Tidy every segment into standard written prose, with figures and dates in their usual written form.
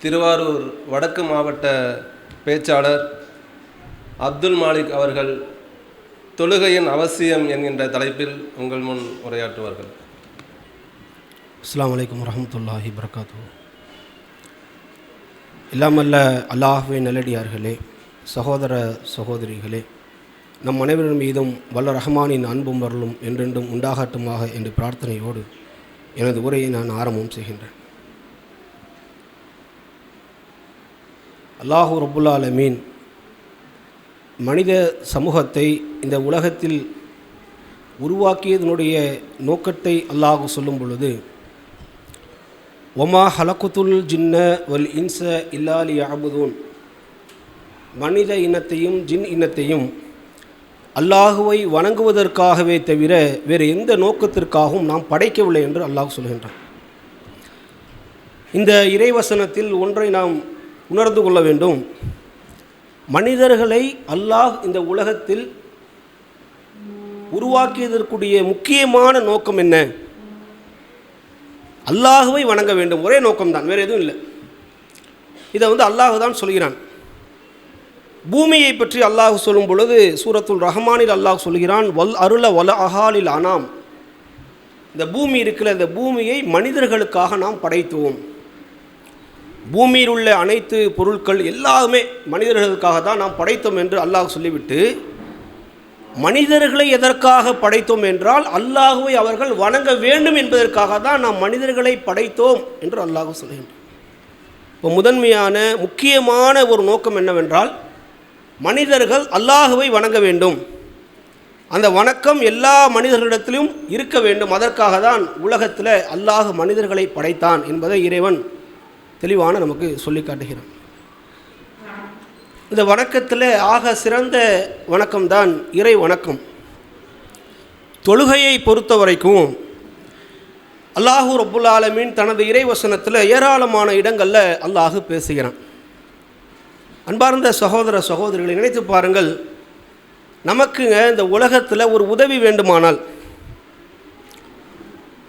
திருவாரூர் வடக்கு மாவட்ட பேச்சாளர் அப்துல் மாலிக் அவர்கள் தொழுகையின் அவசியம் என்கின்ற தலைப்பில் உங்கள் முன் உரையாற்றுவார்கள். அஸ்ஸலாமு அலைக்கும் வரஹ்மத்துல்லாஹி வபரகாத்துஹு. எல்லாமல்ல அல்லாஹ்வின் நல்லடியார்களே, சகோதர சகோதரிகளே, நம் அனைவரின் மீதும் வல்ல ரஹ்மானின் அன்பும் வரலும் என்றென்றும் உண்டாகட்டுமாக என்று பிரார்த்தனையோடு எனது உரையை நான் ஆரம்பம் செய்கின்றேன். அல்லாஹு ரப்புல் ஆலமீன் மனித சமூகத்தை இந்த உலகத்தில் உருவாக்கியதனுடைய நோக்கத்தை அல்லாஹ் சொல்லும் பொழுது, ஒமா ஹலக்குத்துல் ஜின்ன வல் இன்ச இல்லா லியஅபுதூன், மனித இனத்தையும் ஜின் இனத்தையும் அல்லாஹுவை வணங்குவதற்காகவே தவிர வேறு எந்த நோக்கத்திற்காகவும் நாம் படைக்கவில்லை என்று அல்லாஹ் சொல்கின்றான். இந்த இறைவசனத்தில் ஒன்றை நாம் உணர்ந்து கொள்ள வேண்டும். மனிதர்களை அல்லாஹ் இந்த உலகத்தில் உருவாக்கியதற்குரிய முக்கியமான நோக்கம் என்ன? அல்லாஹுவை வணங்க வேண்டும், ஒரே நோக்கம்தான், வேறு எதுவும் இல்லை. இதை அல்லாஹ் தான் சொல்கிறான். பூமியை பற்றி அல்லாஹ் சொல்லும் பொழுது சூரத்துல் ரஹ்மானில் அல்லாஹ் சொல்கிறான், வல் அருள வல அஹாலில் அனாம், இந்த பூமி இருக்கிற இந்த பூமியை மனிதர்களுக்காக நாம் படைத்தோம். பூமியில் உள்ள அனைத்து பொருட்கள் எல்லாமே மனிதர்களுக்காக தான் நாம் படைத்தோம் என்று அல்லாஹ் சொல்லிவிட்டு, மனிதர்களை எதற்காக படைத்தோம் என்றால் அல்லாஹுவை அவர்கள் வணங்க வேண்டும் என்பதற்காக தான் நாம் மனிதர்களை படைத்தோம் என்று அல்லாஹ் சொல்கின்றார். இப்போ முதன்மையான முக்கியமான ஒரு நோக்கம் என்னவென்றால், மனிதர்கள் அல்லாஹுவை வணங்க வேண்டும். அந்த வணக்கம் எல்லா மனிதர்களிடத்திலும் இருக்க வேண்டும். அதற்காக தான் உலகத்தில் அல்லாஹ் மனிதர்களை படைத்தான் என்பதை இறைவன் தெளிவான நமக்கு சொல்லி காட்டுகிறான். இந்த வணக்கத்தில் ஆக சிறந்த வணக்கம்தான் இறை வணக்கம். தொழுகையை பொறுத்த வரைக்கும் அல்லாஹு ரப்புல் ஆலமீன் தனது இறைவசனத்தில் ஏராளமான இடங்களில் அல்லாஹ் பேசுகிறான். அன்பார்ந்த சகோதர சகோதரிகளை நினைத்து பாருங்கள். நமக்குங்க இந்த உலகத்தில் ஒரு உதவி வேண்டுமானால்,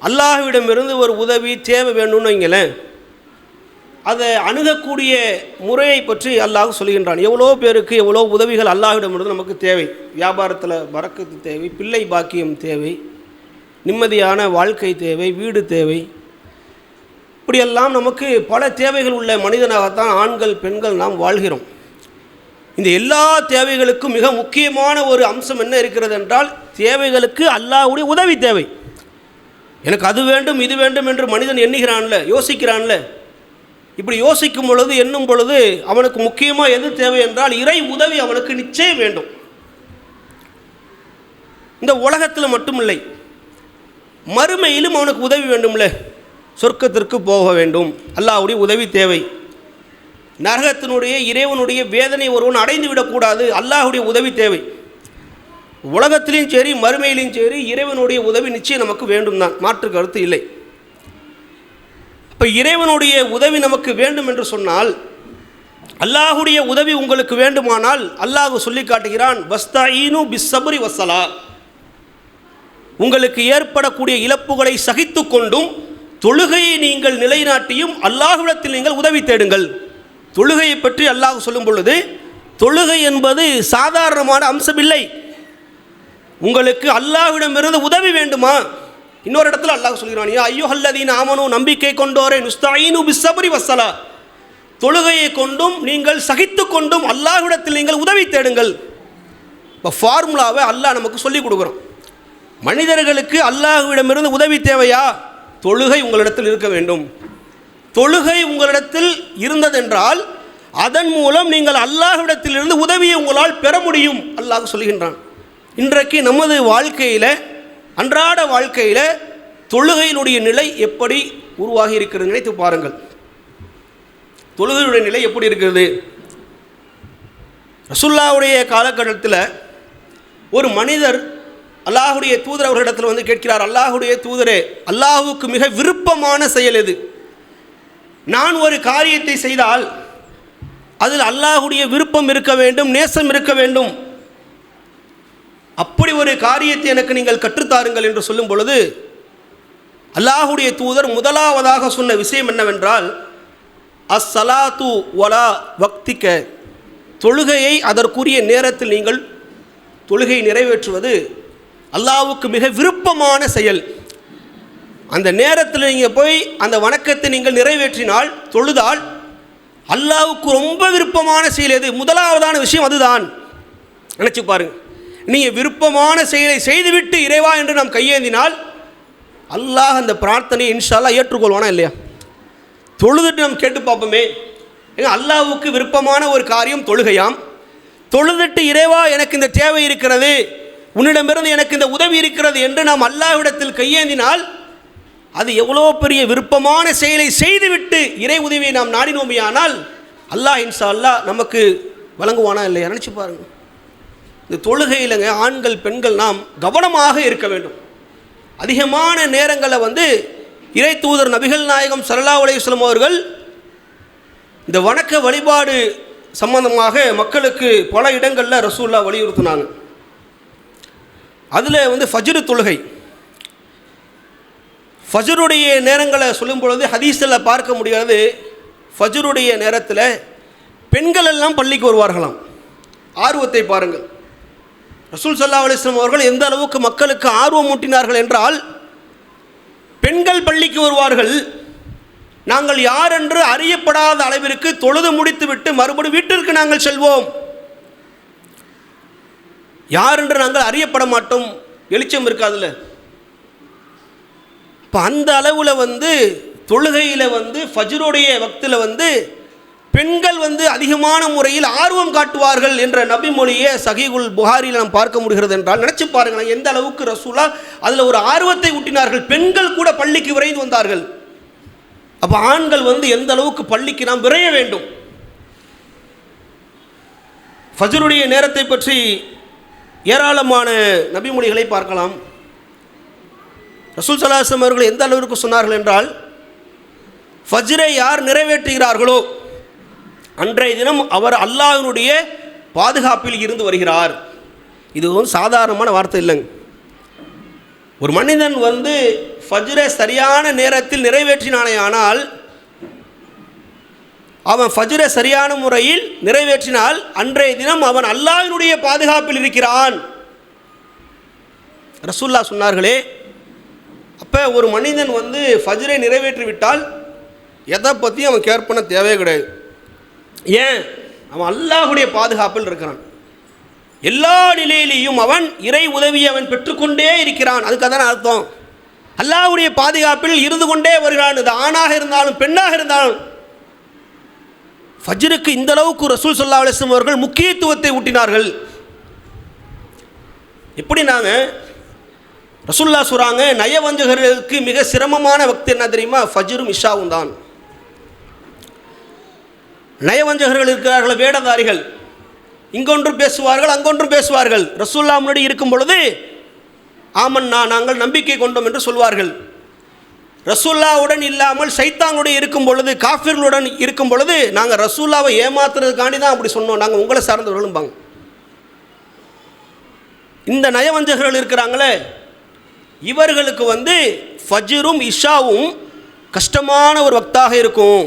அல்லாஹ்விடமிருந்து ஒரு உதவி தேவை வேண்டும்னு வைங்களேன், அதை அணுகக்கூடிய முறையை பற்றி அல்லாஹ் சொல்கின்றான். எவ்வளோ பேருக்கு எவ்வளோ உதவிகள் அல்லாஹ்விடமிருந்து நமக்கு தேவை. வியாபாரத்தில் பரக்கத்து தேவை, பிள்ளை பாக்கியம் தேவை, நிம்மதியான வாழ்க்கை தேவை, வீடு தேவை, இப்படியெல்லாம் நமக்கு பல தேவைகள் உள்ள மனிதனாகத்தான் ஆண்கள் பெண்கள் நாம் வாழ்கிறோம். இந்த எல்லா தேவைகளுக்கும் மிக முக்கியமான ஒரு அம்சம் என்ன இருக்கிறது என்றால், தேவைகளுக்கு அல்லாஹ்வுடைய உதவி தேவை. எனக்கு அது வேண்டும் இது வேண்டும் என்று மனிதன் எண்ணுகிறான்ல, யோசிக்கிறான்ல. இப்படி யோசிக்கும் பொழுது, எண்ணும் பொழுது அவனுக்கு முக்கியமாக எது தேவை என்றால் இறை உதவி அவனுக்கு நிச்சயம் வேண்டும். இந்த உலகத்தில் மட்டுமில்லை, மறுமையிலும் அவனுக்கு உதவி வேண்டும்ல. சொர்க்கத்திற்கு போக வேண்டும், அல்லாஹ்வுடைய உதவி தேவை. நரகத்தினுடைய இறைவனுடைய வேதனை ஒருவன் அடைந்து விடக்கூடாது, அல்லாஹ்வுடைய உதவி தேவை. உலகத்திலையும் சரி மறுமையிலையும் சரி இறைவனுடைய உதவி நிச்சயம் நமக்கு வேண்டும் தான், மாற்று கருத்து இல்லை. இப்போ இறைவனுடைய உதவி நமக்கு வேண்டும் என்று சொன்னால், அல்லாஹுடைய உதவி உங்களுக்கு வேண்டுமானால் அல்லாஹ் சொல்லி காட்டுகிறான், வஸ்தாஈனு பிஸ்ஸப்ரி வஸ்ஸலா, உங்களுக்கு ஏற்படக்கூடிய இழப்புகளை சகித்து கொண்டும் தொழுகையை நீங்கள் நிலைநாட்டியும் அல்லாஹ்விடத்தில் நீங்கள் உதவி தேடுங்கள். தொழுகையை பற்றி அல்லாஹ் சொல்லும் பொழுது, தொழுகை என்பது சாதாரணமான அம்சம் இல்லை. உங்களுக்கு அல்லாஹ்விடமிருந்து உதவி வேண்டுமா? இன்னொரு இடத்துல அல்லாஹ் சொல்கிறான், யா அய்யுஹல்லதீன ஆமனூ, நம்பிக்கை கொண்டோரே, நுஸ்தஈனு பிஸ்ஸப்ரி வஸ்ஸலா, தொழுகையை கொண்டும் நீங்கள் சகித்து கொண்டும் அல்லாஹ்விடத்தில் நீங்கள் உதவி தேடுங்கள். இப்போ ஃபார்முலாவை அல்லாஹ் நமக்கு சொல்லிக் கொடுக்குறோம். மனிதர்களுக்கு அல்லாஹ்விடமிருந்து உதவி தேவையா? தொழுகை உங்களிடத்தில் இருக்க வேண்டும். தொழுகை உங்களிடத்தில் இருந்ததென்றால் அதன் மூலம் நீங்கள் அல்லாஹ்விடத்திலிருந்து உதவியை உங்களால் பெற முடியும், அல்லாஹ் சொல்கின்றான். இன்றைக்கு நமது வாழ்க்கையில், அன்றாட வாழ்க்கையில் தொழுகையினுடைய நிலை எப்படி உருவாகி இருக்கிறது நினைத்து பாருங்கள். தொழுகையுடைய நிலை எப்படி இருக்கிறது? ரசூலுல்லாஹ்வுடைய காலகட்டத்தில் ஒரு மனிதர் அல்லாஹ்வுடைய தூதர் அவர்களிடத்தில் கேட்கிறார், அல்லாஹ்வுடைய தூதரே, அல்லாஹ்வுக்கு மிக விருப்பமான செயல் எது? நான் ஒரு காரியத்தை செய்தால் அதில் அல்லாஹ்வுடைய விருப்பம் இருக்க வேண்டும், நேசம் இருக்க வேண்டும். அப்படி ஒரு காரியத்தை எனக்கு நீங்கள் கற்றுத்தாருங்கள் என்று சொல்லும் பொழுது அல்லாஹுடைய தூதர் முதலாவதாக சொன்ன விஷயம் என்னவென்றால், அஸ்ஸலாத்து வலா வக்திக்க, தொழுகையை அதற்குரிய நேரத்தில் நீங்கள் தொழுகையை நிறைவேற்றுவது அல்லாஹ்வுக்கு மிக விருப்பமான செயல். அந்த நேரத்தில் நீங்கள் போய் அந்த வணக்கத்தை நீங்கள் நிறைவேற்றினால், தொழுதால் அல்லாஹ்வுக்கு ரொம்ப விருப்பமான செயல் எது? முதலாவதான விஷயம் அதுதான். நினச்சி பாருங்க, நீங்கள் விருப்பமான செயலை செய்துவிட்டு இறைவா என்று நாம் கையேந்தினால் அல்லாஹ் அந்த பிரார்த்தனையை இன்ஷா அல்லாஹ் ஏற்றுக்கொள்வானா இல்லையா? தொழுதுட்டு நம்ம கேட்டு பார்ப்போமே. ஏங்க, அல்லாஹ்வுக்கு விருப்பமான ஒரு காரியம் தொழுகையாம். தொழுதுட்டு இறைவா எனக்கு இந்த தேவை இருக்கிறது, உன்னிடமிருந்து எனக்கு இந்த உதவி இருக்கிறது என்று நாம் அல்லாஹ்விடத்தில் கையேந்தினால் அது எவ்வளோ பெரிய விருப்பமான செயலை செய்துவிட்டு இறை உதவியை நாம் நாடினோமையானால் அல்லாஹ் இன்ஷா அல்லாஹ் நமக்கு வழங்குவானா இல்லையா? நினச்சி பாருங்க. இந்த தொழுகையிலங்க ஆண்கள் பெண்கள் நாம் கவனமாக இருக்க வேண்டும். அதிகமான நேரங்களில் இறை தூதர் நபிகள் நாயகம் ஸல்லல்லாஹு அலைஹி வஸல்லம் அவர்கள் இந்த வணக்க வழிபாடு சம்பந்தமாக மக்களுக்கு பல இடங்களில் ரசூலுல்லாஹ் வலியுறுத்தினாங்க. அதில் ஃபஜ்ர் தொழுகை, ஃபஜ்ருடைய நேரங்களை சொல்லும் பொழுது ஹதீஸில் பார்க்க முடியாது. ஃபஜ்ருடைய நேரத்தில் பெண்கள் எல்லாம் பள்ளிக்கு வருவார்களாம். ஆர்வத்தை பாருங்கள். ரசூல் ஸல்லல்லாஹு அலைஹி வஸல்லம் அவர்கள் எந்த அளவுக்கு மக்களுக்கு ஆர்வம் ஊட்டினார்கள் என்றால், பெண்கள் பள்ளிக்கு வருவார்கள், நாங்கள் யார் என்று அறியப்படாத அளவிற்கு தொழுது முடித்துவிட்டு மறுபடியும் வீட்டிற்கு நாங்கள் செல்வோம், யார் என்று நாங்கள் அறியப்பட மாட்டோம், வெளிச்சம் இருக்காதுல்ல. இப்போ அந்த அளவில் தொழுகையில் ஃபஜ்ருடைய வக்தில் பெண்கள் அதிகமான முறையில் ஆர்வம் காட்டுவார்கள் என்ற நபி மொழியை சஹீஹுல் புகாரியில் நாம் பார்க்க முடிகிறது என்றால் நினச்சி பாருங்கள் எந்த அளவுக்கு ரசூலா அதில் ஒரு ஆர்வத்தை ஊட்டினார்கள். பெண்கள் கூட பள்ளிக்கு விரைந்து வந்தார்கள். அப்போ ஆண்கள் எந்த அளவுக்கு பள்ளிக்கு நாம் விரைய வேண்டும். ஃபஜ்ருடைய நேரத்தை பற்றி ஏராளமான நபிமொழிகளை பார்க்கலாம். ரசூல் ஸல்லல்லாஹு அலைஹி வஸல்லம் அவர்கள் எந்த அளவிற்கு சொன்னார்கள் என்றால், ஃபஜ்ரை யார் நிறைவேற்றுகிறார்களோ அன்றைய தினம் அவர் அல்லாஹ்வினுடைய பாதுகாப்பில் இருந்து வருகிறார். இது சாதாரணமான வார்த்தை இல்லைங்க. ஒரு மனிதன் ஃபஜ்ரை சரியான நேரத்தில் நிறைவேற்றினானே ஆனால், அவன் ஃபஜ்ரை சரியான முறையில் நிறைவேற்றினால் அன்றைய தினம் அவன் அல்லாஹ்வினுடைய பாதுகாப்பில் இருக்கிறான். ரசூலுல்லாஹ் சொன்னார்களே, அப்போ ஒரு மனிதன் ஃபஜ்ரை நிறைவேற்றிவிட்டால் எதை பற்றி அவன் கேர் பண்ண தேவையே கிடையாது. ஏன்? அவன் அல்லாஹ்வுடைய பாதுகாப்பில் இருக்கிறான். எல்லா நிலையிலையும் அவன் இறை உதவியை அவன் பெற்றுக்கொண்டே இருக்கிறான். அதுக்கு அதான அர்த்தம். அல்லாஹ்வுடைய பாதுகாப்பில் இருந்து கொண்டே வருகிறான். இது ஆணாக இருந்தாலும் பெண்ணாக இருந்தாலும். ஃபஜ்ருக்கு இந்த அளவுக்கு ரசூல் ஸல்லல்லாஹு அலைஹி வஸல்லம் அவர்கள் முக்கியத்துவத்தை ஊட்டினார்கள். எப்படி நாங்கள் ரசூலுல்லாஹ் சொல்கிறாங்க, நயவஞ்சகர்களுக்கு மிக சிரமமான வக்து என்ன தெரியுமா? ஃபஜ்ரும் இஷாவும் தான். நயவஞ்சகர்கள் இருக்கிறார்கள், வேடதாரிகள், இங்கொன்றும் பேசுவார்கள் அங்கொன்றும் பேசுவார்கள். ரசூலுல்லாஹ் முன்னாடி இருக்கும் பொழுது ஆமன்னா நாங்கள் நம்பிக்கை கொண்டோம் என்று சொல்வார்கள். ரசூலுல்லாஹ்வுடன் இல்லாமல் சைத்தானுடைய இருக்கும் பொழுது, காஃபிர்களுடன் இருக்கும் பொழுது நாங்கள் ரசூலுல்லாஹ்வை ஏமாத்துறதுக்காண்டி தான் அப்படி சொன்னோம், நாங்கள் உங்களை சார்ந்தவர்களும்பாங்க. இந்த நயவஞ்சகர்கள் இருக்கிறாங்களே, இவர்களுக்கு ஃபஜ்ரும் இஷாவும் கஷ்டமான ஒரு வக்தாக இருக்கும்.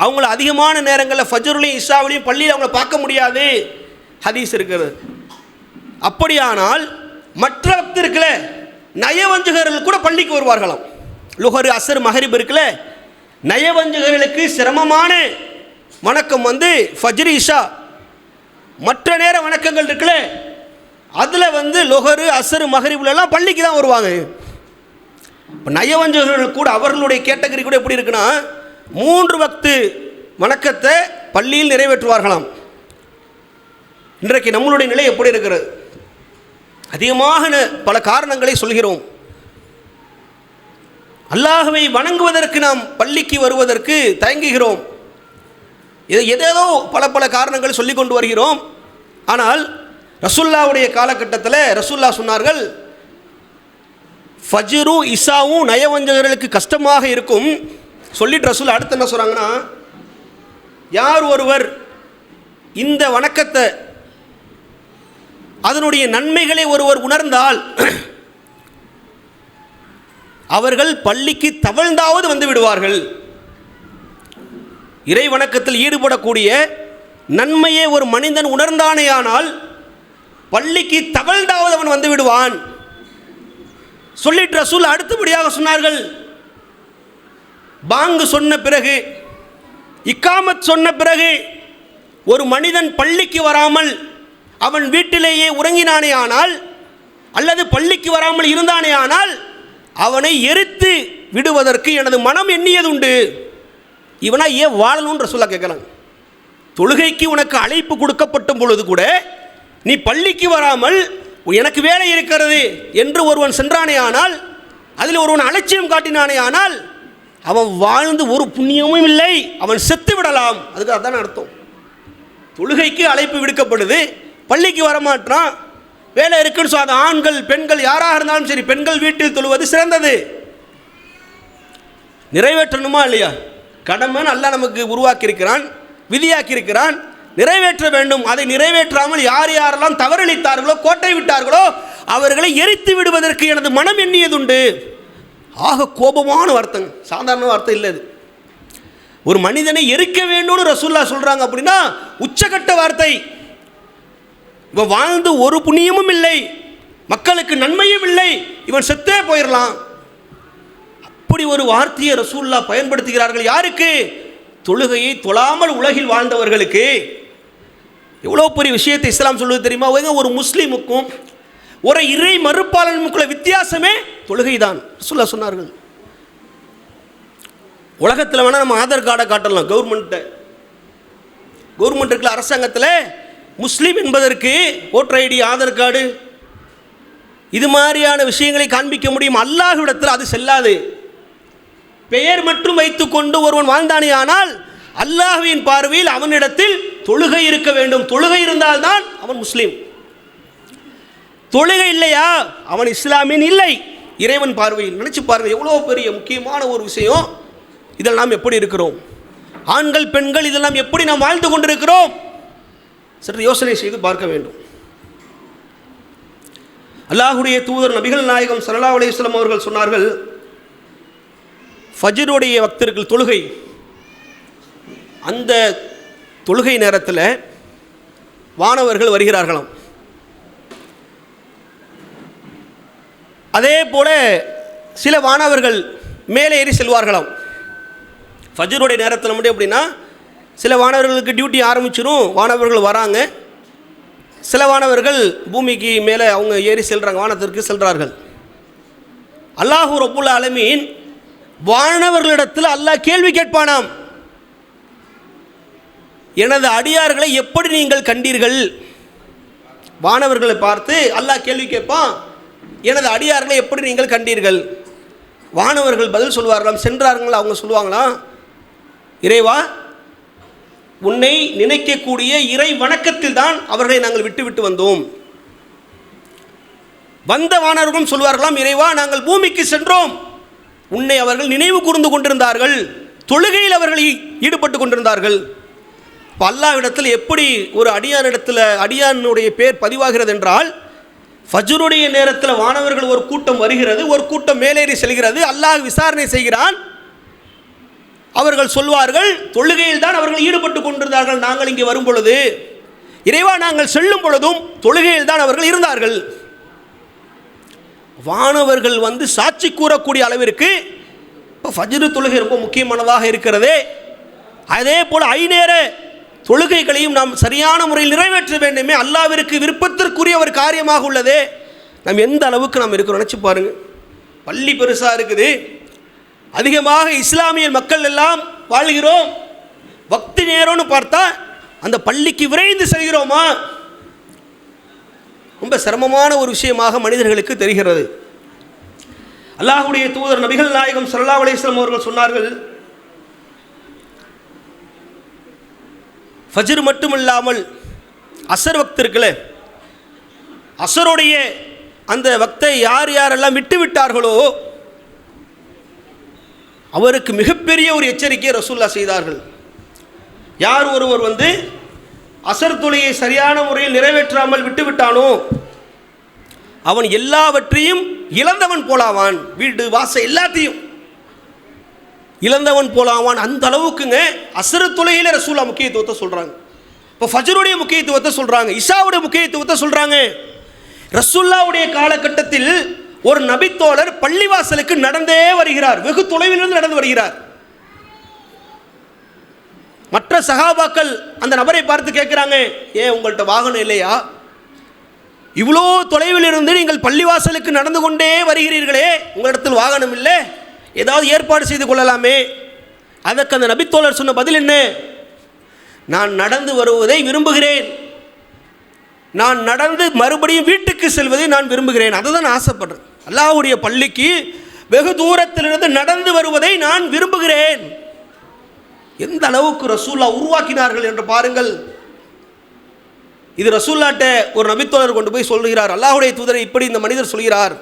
அவங்கள அதிகமான நேரங்களில் ஃபஜ்ருலையும் இஷாவிலையும் பள்ளியில் அவங்கள பார்க்க முடியாது, ஹதீஸ் இருக்கிறது. அப்படியானால் மற்ற வக்து இருக்குல்ல, நயவஞ்சகர்கள் கூட பள்ளிக்கு வருவார்களாம். லுஹர் அஸ்ர் மஹரிப் இருக்குல்ல, நயவஞ்சகர்களுக்கு சிரமமான வணக்கம் ஃபஜ்ர் இஷா. மற்ற நேர வணக்கங்கள் இருக்குல்ல, அதில் லுஹர் அஸ்ர் மஹரிப்லாம் பள்ளிக்கு தான் வருவாங்க. இப்போ நயவஞ்சகர்கள் கூட அவர்களுடைய கேட்டகரி கூட எப்படி இருக்குன்னா, 3 வக்து வணக்கத்தை பள்ளியில் நிறைவேற்றுவார்களாம். இன்றைக்கு நம்மளுடைய நிலை எப்படி இருக்கிறது? அதிகமாக பல காரணங்களை சொல்கிறோம். அல்லாஹ்வை வணங்குவதற்கு நாம் பள்ளிக்கு வருவதற்கு தயங்குகிறோம். ஏதேதோ பல காரணங்கள் சொல்லி கொண்டு வருகிறோம். ஆனால் ரசூலுல்லாஹ்வுடைய காலகட்டத்தில் ரசூலுல்லாஹ் சொன்னார்கள், ஃபஜ்ரு இஷாவும் நயவஞ்சகர்களுக்கு கஷ்டமாக இருக்கும். சொல்லிட்டு ரசூல் அடுத்து என்ன சொல்கிறாங்கன்னா, யார் ஒருவர் இந்த வணக்கத்தை அதனுடைய நன்மைகளை ஒருவர் உணர்ந்தால் அவர்கள் பள்ளிக்கு தவழ்ந்தாவது வந்து விடுவார்கள். இறை வணக்கத்தில் ஈடுபடக்கூடிய நன்மையை ஒரு மனிதன் உணர்ந்தானேயானால் பள்ளிக்கு தவழ்ந்தாவது அவன் வந்து விடுவான். சொல்லிட்டு ரசூல் அடுத்தபடியாக சொன்னார்கள், பாங்கு சொன்ன பிறகு, இக்காமத் சொன்ன பிறகு ஒரு மனிதன் பள்ளிக்கு வராமல் அவன் வீட்டிலேயே உறங்கினானே ஆனால், அல்லது பள்ளிக்கு வராமல் இருந்தானே ஆனால், அவனை எரித்து விடுவதற்கு எனது மனம் எண்ணியதுண்டு. இவனா ஏன் வாழணும்ன்ற சொல்ல கேட்கலாம். தொழுகைக்கு உனக்கு அழைப்பு கொடுக்கப்பட்ட பொழுது கூட நீ பள்ளிக்கு வராமல் எனக்கு வேலை இருக்கிறது என்று ஒருவன் சென்றானே ஆனால், அதில் ஒருவன் அலட்சியம் காட்டினானே ஆனால், அவன் வாழ்ந்து ஒரு புண்ணியமும் இல்லை, அவன் செத்து விடலாம். அதுக்கு அதான் அர்த்தம். தொழுகைக்கு அழைப்பு விடுக்கப்படுது, பள்ளிக்கு வரமாட்டான், வேலை இருக்குன்னு சொல். அது ஆண்கள் பெண்கள் யாராக இருந்தாலும் சரி, பெண்கள் வீட்டில் தொழுவது சிறந்தது. நிறைவேற்றணுமா இல்லையா? கடமைன்னு அல்லாஹ் நமக்கு உருவாக்கி இருக்கிறான், விதியாக்கி இருக்கிறான், நிறைவேற்ற வேண்டும். அதை நிறைவேற்றாமல் யார் யாரெல்லாம் தவறளித்தார்களோ, கோட்டை விட்டார்களோ, அவர்களை எரித்து விடுவதற்கு எனது மனம் எண்ணியதுண்டு. ஆக கோபமான வார்த்தைங்க, சாதாரண வார்த்தை இல்லை அது. ஒரு மனிதனை எரிக்க வேண்டும்னு ரசூல்லா சொல்றாங்க அப்படின்னா உச்சகட்ட வார்த்தை. இவன் வாழ்ந்து ஒரு புண்ணியமும் இல்லை, மக்களுக்கு நன்மையும் இல்லை, இவன் செத்தே போயிடலாம். அப்படி ஒரு வார்த்தையை ரசூல்லா பயன்படுத்துகிறார்கள். யாருக்கு? தொழுகையை தொழாமல் உலகில் வாழ்ந்தவர்களுக்கு. எவ்வளோ பெரிய விஷயத்தை இஸ்லாம் சொல்லுவது தெரியுமா? ஒரு முஸ்லீமுக்கும் ஒரு இறை மறுப்பாளனுக்குள்ள வித்தியாசமே தொழுகை தான். ரசூல்லா சொன்னார்கள். உலகத்தில் வேணால் நம்ம ஆதார் கார்டை காட்டலாம், கவர்மெண்ட் இருக்குல்ல, அரசாங்கத்தில் முஸ்லீம் என்பதற்கு ஓட்டர் ஐடி, ஆதார் கார்டு, இது மாதிரியான விஷயங்களை காண்பிக்க முடியும். அல்லாஹ்விடத்தில் அது செல்லாது. பெயர் மட்டும் வைத்துக்கொண்டு ஒருவன் வாழ்ந்தானே ஆனால் அல்லாஹ்வின் பார்வையில் அவனிடத்தில் தொழுகை இருக்க வேண்டும். தொழுகை இருந்தால்தான் அவன் முஸ்லீம். தொழுகை இல்லையா அவன் இஸ்லாமின் இல்லை, இறைவன் பார்வையில். நினைச்சு பாருங்க, எவ்வளோ பெரிய முக்கியமான ஒரு விஷயம். இதில் நாம் எப்படி இருக்கிறோம்? ஆண்கள் பெண்கள் இதெல்லாம் எப்படி நாம் வாழ்ந்து கொண்டிருக்கிறோம்? சற்று யோசனை செய்து பார்க்க வேண்டும். அல்லாஹ்வுடைய தூதர் நபிகள் நாயகம் ஸல்லல்லாஹு அலைஹி வஸல்லம் அவர்கள் சொன்னார்கள், ஃபஜ்ருடைய வக்திற்குள் தொழுகை, அந்த தொழுகை நேரத்தில் வானவர்கள் வருகிறார்களாம். அதே போல சில வானவர்கள் மேலே ஏறி செல்வார்களாம். ஃபஜ்ருடைய நேரத்தில் மட்டும் எப்படின்னா, சில வானவர்களுக்கு டியூட்டி ஆரம்பிச்சிடும், வானவர்கள் வராங்க, சில வானவர்கள் பூமிக்கு மேலே அவங்க ஏறி செல்கிறாங்க, வானத்திற்கு செல்கிறார்கள். அல்லாஹு ரப்புல் ஆலமீன் வானவர்களிடத்தில் அல்லாஹ் கேள்வி கேட்பானாம், எனது அடியார்களை எப்படி நீங்கள் கண்டீர்கள்? வானவர்களை பார்த்து அல்லாஹ் கேள்வி கேட்பான், எனது அடியார்களை எப்படி நீங்கள் கண்டீர்கள்? வானவர்கள் பதில் சொல்வார்களாம், சென்றார்கள். அவங்க சொல்லுவாங்களாம், இறைவா, உன்னை நினைக்கக்கூடிய இறை வணக்கத்தில் தான் அவர்களை நாங்கள் விட்டு விட்டு வந்தோம். வந்த வானவர்களும் சொல்வார்களாம், இறைவா, நாங்கள் பூமிக்கு சென்றோம், உன்னை அவர்கள் நினைவு கூர்ந்து கொண்டிருந்தார்கள், தொழுகையில் அவர்கள் ஈடுபட்டு கொண்டிருந்தார்கள். இப்போ அல்லாஹ்விடத்தில் எப்படி ஒரு அடியானிடத்தில் அடியானுடைய பேர் பதிவாகிறது என்றால், ஃபஜ்ருடைய நேரத்தில் வானவர்கள் ஒரு கூட்டம் வருகிறது, ஒரு கூட்டம் மேலேறி செல்கிறது, அல்லாஹ் விசாரணை செய்கிறான். அவர்கள் சொல்வார்கள், தொழுகையில் தான் அவர்கள் ஈடுபட்டு கொண்டிருந்தார்கள், நாங்கள் இங்கே வரும் பொழுது, இறைவா, நாங்கள் செல்லும் பொழுதும் தொழுகையில் தான் அவர்கள் இருந்தார்கள். வானவர்கள் வந்து சாட்சி கூறக்கூடிய அளவிற்கு இப்போ ஃபஜ்ரு தொழுகை ரொம்ப முக்கியமானதாக இருக்கிறது. அதே போல் ஐநேர தொழுகைகளையும் நாம் சரியான முறையில் நிறைவேற்ற வேண்டுமே, அல்லாஹ்விற்கு விருப்பத்திற்குரிய ஒரு காரியமாக உள்ளது. நாம் எந்த அளவுக்கு நாம் இருக்கிறோம் நினச்சி பாருங்கள். பள்ளி பெருசாக இருக்குது, அதிகமாக இஸ்லாமிய மக்கள் எல்லாம் வாழ்கிறோம். வக்து நேரம்னு பார்த்தா அந்த பள்ளிக்கு விரைந்து செல்கிறோமா? ரொம்ப சிரமமான ஒரு விஷயமாக மனிதர்களுக்கு தெரிகிறது. அல்லாஹ்வுடைய தூதர் நபிகள் நாயகம் ஸல்லல்லாஹு அலைஹி வஸல்லம் அவர்கள் சொன்னார்கள், ஃபஜ்ர் மட்டுமில்லாமல் அசர் வக்த் இருக்குல்ல, அசருடைய அந்த வக்தை யார் யாரெல்லாம் விட்டு விட்டார்களோ அவருக்கு மிகப்பெரிய ஒரு எச்சரிக்கையை ரசூல்லா செய்தார்கள். யார் ஒருவர் வந்து அசர் தொழுகையை சரியான முறையில் நிறைவேற்றாமல் விட்டுவிட்டானோ அவன் எல்லாவற்றையும் இழந்தவன் போலாவான். வீடு வாசல் எல்லாத்தையும். இழந்தவன் போலாவான். அந்த அளவுக்குங்க அஸ்ர் தொழுகையில ரசூலுல்லாஹ் முக்கியத்துவத்தை சொல்றாங்க. இப்போ ஃபஜ்ருடைய முக்கியத்துவத்தை சொல்றாங்க, இஷாவுடைய முக்கியத்துவத்தை சொல்றாங்க. ரசூலுல்லாஹ்வுடைய காலகட்டத்தில் ஒரு நபித்தோழர் பள்ளிவாசலுக்கு நடந்தே வருகிறார், வெகு தொலைவிலிருந்து நடந்து வருகிறார். மற்ற சஹாபாக்கள் அந்த நபரை பார்த்து கேட்கிறாங்க, ஏன் உங்கள்கிட்ட வாகனம் இல்லையா? இவ்வளோ தொலைவில் இருந்து நீங்கள் பள்ளிவாசலுக்கு நடந்து கொண்டே வருகிறீர்களே, உங்களிடத்தில் வாகனம் இல்லை, ஏதாவது ஏற்பாடு செய்து கொள்ளலாமே. அதற்கு அந்த நபித்தோழர் சொன்ன பதில் என்ன? நான் நடந்து வருவதை விரும்புகிறேன், நான் நடந்து மறுபடியும் வீட்டுக்கு செல்வதை நான் விரும்புகிறேன், அதை தான் ஆசைப்படுறேன். அல்லாஹ்வுடைய பள்ளிக்கு வெகு தூரத்திலிருந்து நடந்து வருவதை நான் விரும்புகிறேன். எந்த அளவுக்கு ரசூலுல்லாஹ் உருவாக்கினார்கள் என்று பாருங்கள். இது ரசூலுல்லாஹ்ட்ட ஒரு நபித்தோழர் கொண்டு போய் சொல்கிறார், அல்லாஹ்வுடைய தூதரை இப்படி இந்த மனிதர் சொல்கிறார்,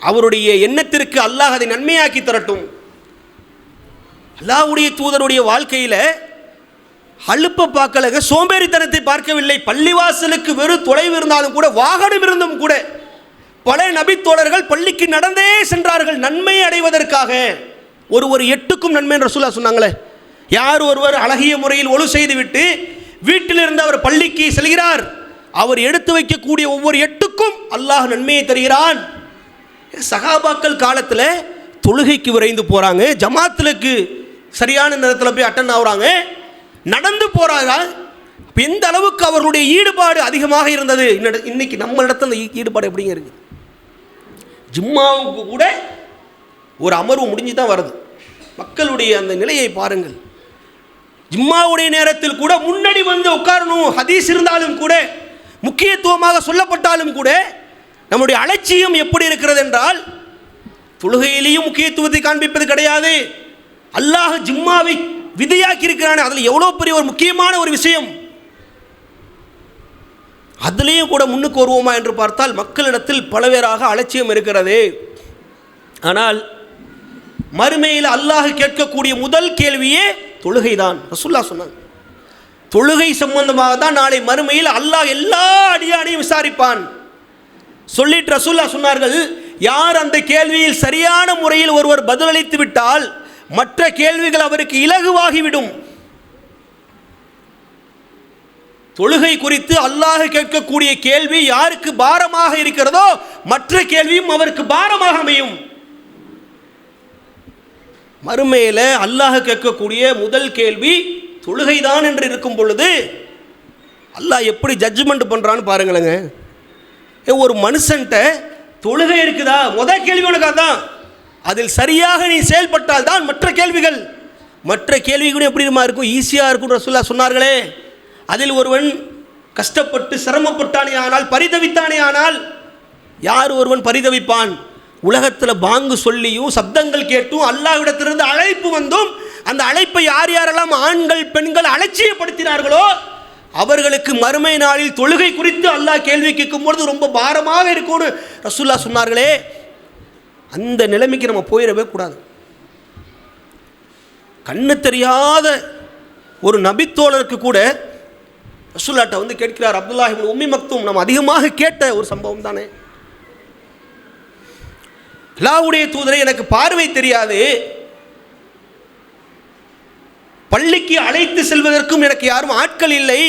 அவருடைய எண்ணத்திற்கு அல்லாஹ் அதை நன்மையாக்கி தரட்டும். அல்லாஹ்வுடைய தூதருடைய வாழ்க்கையில் அலுப்ப பார்க்கலங்க, சோம்பேறித்தனத்தை பார்க்கவில்லை. பள்ளிவாசலுக்கு வெறும் தொலைவு இருந்தாலும் கூட, வாகனம் இருந்தும் கூட பல நபித்தோழர்கள் பள்ளிக்கு நடந்தே சென்றார்கள் நன்மை அடைவதற்காக. ஒரு எட்டுக்கும் நன்மை என்று ரசூலுல்லாஹ் சொன்னாங்களே. யார் ஒருவர் அழகிய முறையில் ஒழு செய்துவிட்டு வீட்டிலிருந்து அவர் பள்ளிக்கு செல்கிறார், அவர் எடுத்து வைக்கக்கூடிய ஒவ்வொரு எட்டுக்கும் அல்லாஹ் நன்மையை தருகிறான். சஹாபாக்கள் காலத்தில் தொழுகைக்கு விரைந்து போகிறாங்க, ஜமாத்துக்கு சரியான நேரத்தில் போய் அட்டன் ஆகுறாங்க, நடந்து போகிறாங்க. எந்த அளவுக்கு அவர்களுடைய ஈடுபாடு அதிகமாக இருந்தது. இன்னைக்கு நம்ம இடத்துல அந்த ஈடுபாடு எப்படிங்க இருக்குது? ஜும்மாவுக்கு கூட ஒரு அமர்வு முடிஞ்சு தான் வருது. மக்களுடைய அந்த நிலையை பாருங்கள். ஜும்மாவுடைய நேரத்தில் கூட முன்னாடி வந்து உட்காரணும், ஹதீஸ் இருந்தாலும் கூட, முக்கியத்துவமாக சொல்லப்பட்டாலும் கூட, நம்முடைய அலட்சியம் எப்படி இருக்கிறது என்றால், தொழுகையிலையும் முக்கியத்துவத்தை காண்பிப்பது கிடையாது. அல்லாஹ் ஜும்மாவை விதியாக்கி இருக்கிறானே, அதில் எவ்வளோ பெரிய ஒரு முக்கியமான ஒரு விஷயம், அதுலேயும் கூட முன்னுக்கு வருவோமா என்று பார்த்தால் மக்களிடத்தில் பலவேறாக அலட்சியம் இருக்கிறது. ஆனால் மறுமையில் அல்லாஹ் கேட்கக்கூடிய முதல் கேள்வியே தொழுகை தான். ரசூலுல்லாஹ் சொன்னாங்க, தொழுகை சம்பந்தமாக தான் நாளை மறுமையில் அல்லாஹ் எல்லா அடியானையும் விசாரிப்பான். சொல்லிட்டு ரசூலுல்லாஹ் சொன்னார்கள், யார் அந்த கேள்வியில் சரியான முறையில் ஒருவர் பதிலளித்து விட்டால் மற்ற கேள்விகள் அவருக்கு இலகுவாகிவிடும். தொழுகை குறித்து அல்லாஹ் கேட்கக்கூடிய கேள்வி யாருக்கு பாரமாக இருக்கிறதோ மற்ற கேள்வியும் அவருக்கு பாரமாக அமையும். மறுமையில அல்லாஹ் கேட்கக்கூடிய முதல் கேள்வி தொழுகைதான் என்று இருக்கும் பொழுது அல்லாஹ் எப்படி ஜட்ஜ்மெண்ட் பண்றான்னு பாருங்களேங்க. ஒரு மனுஷன்ட்ட தொழுகை இருக்குதா, முதல் கேள்வி உனக்கு அதான். அதில் சரியாக நீ செயல்பட்டால் தான் மற்ற கேள்விகள், மற்ற கேள்விகளும் எப்படி இருக்கும், ஈஸியாக இருக்கும். ரசூலுல்லாஹ் சொன்னார்களே, அதில் ஒருவன் கஷ்டப்பட்டு சிரமப்பட்டானே ஆனால், பரிதவித்தானே ஆனால், யார் ஒருவன் பரிதவிப்பான்? உலகத்தில் பாங்கு சொல்லியும் சப்தங்கள் கேட்டும் அல்லாஹ்விடத்திலிருந்து அழைப்பு வந்தும் அந்த அழைப்பை யார் யாரெல்லாம் ஆண்கள் பெண்கள் அலட்சியப்படுத்தினார்களோ அவர்களுக்கு மறுமை நாளில் தொழுகை குறித்து அல்லாஹ் கேள்வி கேட்கும் பொழுது ரொம்ப பாரமாக இருக்கும்னு ரசூலுல்லாஹ் சொன்னார்களே. அந்த நிலைமைக்கு நம்ம போயிடவே கூடாது. கண்ணு தெரியாத ஒரு நபித்தோழருக்கு கூட ரசூலுல்லாஹ்ட்ட வந்து கேட்கிறார், அப்துல்லாஹ் இப்னு உம்மி மக்தூம், நம்ம அதிகமாக கேட்ட ஒரு சம்பவம் தானே. அல்லாஹ்வுடைய தூதரே, எனக்கு பார்வை தெரியாது, பள்ளிக்கு அழைத்து செல்வதற்கும் எனக்கு யாரும் ஆட்கள் இல்லை,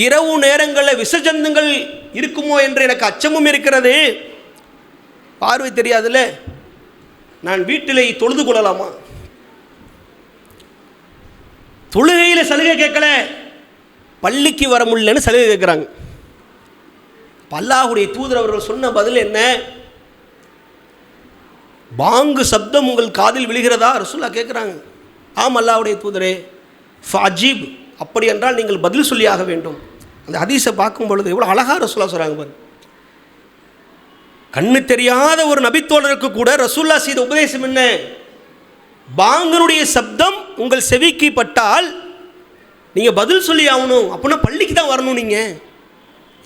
இரவு நேரங்களில் விசஜந்துங்கள் இருக்குமோ என்று எனக்கு அச்சமும் இருக்கிறது, பார்வை தெரியாதுல்ல, நான் வீட்டிலே தொழுது கொள்ளலாமா? தொழுகையில் சலுகை கேட்கல, பள்ளிக்கு வர முடியலன்னு சலுகை கேட்குறாங்க. அல்லாஹ்வுடைய தூதர் அவர்கள் சொன்ன பதில் என்ன? பாங்கு சப்தம் உங்கள் காதில் விழுகிறதா? ரசூலுல்லாஹ் கேட்குறாங்க. ஆம் அல்லாஹ்வுடைய தூதரே. ஃபஅஜீப், அப்படி என்றால் நீங்கள் பதில் சொல்லியாக வேண்டும். அந்த ஹதீஸை பார்க்கும் பொழுது எவ்வளோ அழகாக ரசூலுல்லாஹ் சொல்கிறாங்க பாருங்க. கண்ணு தெரியாத ஒரு நபித்தோழருக்கு கூட ரசூலுல்லாஹ் செய்த உபதேசம் என்ன? பாங்கனுடைய சப்தம் உங்கள் செவிக்கு பட்டால் நீங்கள் பதில் சொல்லி ஆகணும், அப்படின்னா பள்ளிக்கு தான் வரணும். நீங்கள்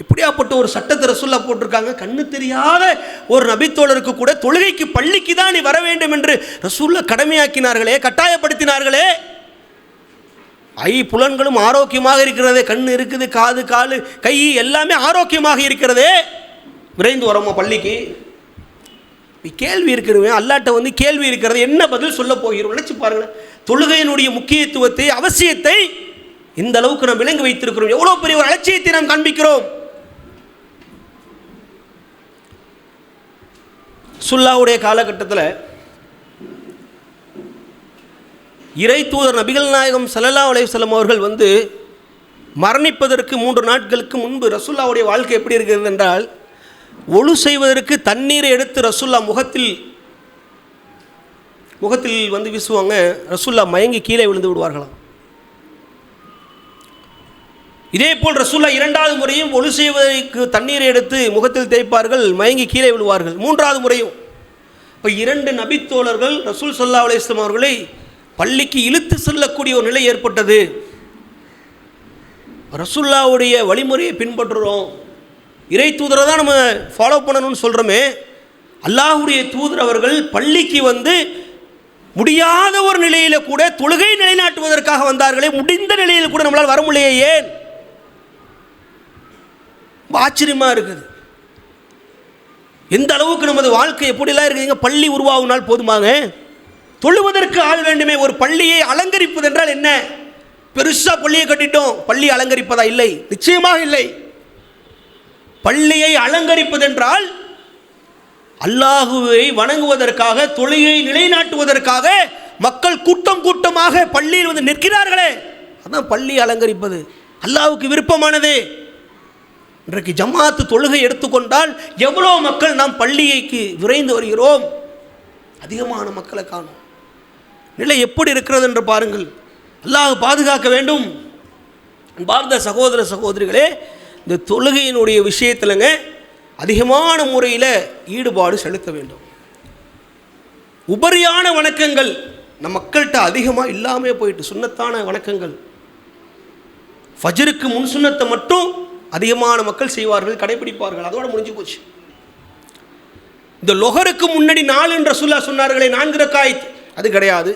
இப்படியாப்பட்ட ஒரு சட்டத்தை ரசூலுல்லாஹ் போட்டிருக்காங்க. கண்ணு தெரியாத ஒரு நபித்தோழருக்கு கூட தொழுகைக்கு பள்ளிக்கு தான் நீ வர வேண்டும் என்று ரசூலுல்லாஹ் கடமையாக்கினார்களே, கட்டாயப்படுத்தினார்களே. புலன்களும் ஆரோக்கியமாக இருக்கிறதே, கண்ணு இருக்குது, காது காலு கை எல்லாமே ஆரோக்கியமாக இருக்கிறதே, விரைந்து வரோமா பள்ளிக்கு? கேள்வி இருக்கிறவங்க அல்லாட்ட வந்து கேள்வி இருக்கிறது என்ன பதில் சொல்ல போகிறோம் நினைச்சு பாருங்களேன். தொழுகையினுடைய முக்கியத்துவத்தை, அவசியத்தை இந்த அளவுக்கு நாம் விளங்கி வைத்திருக்கிறோம். எவ்வளோ பெரிய ஒரு அலட்சியத்தை நாம் காண்பிக்கிறோம். சுல்லாவுடைய காலகட்டத்தில் இறை தூதர் நபிகள் நாயகம் ஸல்லல்லாஹு அலைஹி வஸல்லம் அவர்கள் வந்து மரணிப்பதற்கு 3 நாட்களுக்கு முன்பு ரசூல்லாவுடைய வாழ்க்கை எப்படி இருக்கிறது என்றால், ஒழு செய்வதற்கு தண்ணீரை எடுத்து ரசூல்லா முகத்தில் வந்து வீசுவாங்க. ரசூல்லா மயங்கி கீழே விழுந்து விடுவார்களாம். இதே போல் ரசூல்லா 2வது முறையும் ஒழு செய்வதற்கு தண்ணீரை எடுத்து முகத்தில் தேய்ப்பார்கள், மயங்கி கீழே விழுவார்கள். 3வது முறையும். இப்போ 2 நபித்தோழர்கள் ரசூல் ஸல்லல்லாஹு அலைஹி வஸல்லம் அவர்களை பள்ளிக்கு இழுத்து செல்லக்கூடிய ஒரு நிலை ஏற்பட்டது. ரசூல்லாவுடைய வழிமுறையை பின்பற்றுறோம், இறை தூதரை தான் நம்ம ஃபாலோ பண்ணணும்னு சொல்கிறோமே. அல்லாஹ்வுடைய தூதர் அவர்கள் பள்ளிக்கு வந்து முடியாத ஒரு நிலையில் கூட தொழுகை நிலைநாட்டுவதற்காக வந்தார்களே, முடிந்த நிலையில் கூட நம்மளால் வர முடியலையே, ஏன்? ஆச்சரியமாக இருக்குது. எந்த அளவுக்கு நமது வாழ்க்கை எப்படிலாம் இருக்குதுங்க. பள்ளி உருவாகுனால் போதுமாங்க, தொழுவதற்கு ஆள் வேண்டுமே. ஒரு பள்ளியை அலங்கரிப்பது என்றால் என்ன? பெருசாக பள்ளியை கட்டிட்டோம், பள்ளி அலங்கரிப்பதா? இல்லை, நிச்சயமாக இல்லை. பள்ளியை அலங்கரிப்பதென்றால் அல்லாஹுவை வணங்குவதற்காக, தொழுகையை நிலைநாட்டுவதற்காக மக்கள் கூட்டம் கூட்டமாக பள்ளியில் வந்து நிற்கிறார்களே, அதான் பள்ளி அலங்கரிப்பது, அல்லாஹுக்கு விருப்பமானது. இன்றைக்கு ஜமாத்து தொழுகை எடுத்துக்கொண்டால் எவ்வளோ மக்கள் நாம் பள்ளியைக்கு விரைந்து வருகிறோம், அதிகமான மக்களை காணும். நிலை எப்படி இருக்கிறது என்று பாருங்கள். அல்லாஹ் பாதுகாக்க வேண்டும். பார்த்த சகோதர சகோதரிகளே, இந்த தொழுகையினுடைய விஷயத்தில்ங்க அதிகமான முறையில் ஈடுபாடு செலுத்த வேண்டும். உபரியான வணக்கங்கள் நம் மக்கள்கிட்ட அதிகமாக இல்லாமல் போயிட்டு, சுன்னத்தான வணக்கங்கள் ஃபஜ்ருக்கு முன் சுன்னத்தை மட்டும் அதிகமான மக்கள் செய்வார்கள், கடைபிடிப்பார்கள், அதோடு முடிஞ்சு போச்சு. இந்த லொஹருக்கு முன்னாடி 4 என்ற ரசூலுல்லாஹ் சொன்னார்களே, 4 ரக்காயத், அது கிடையாது.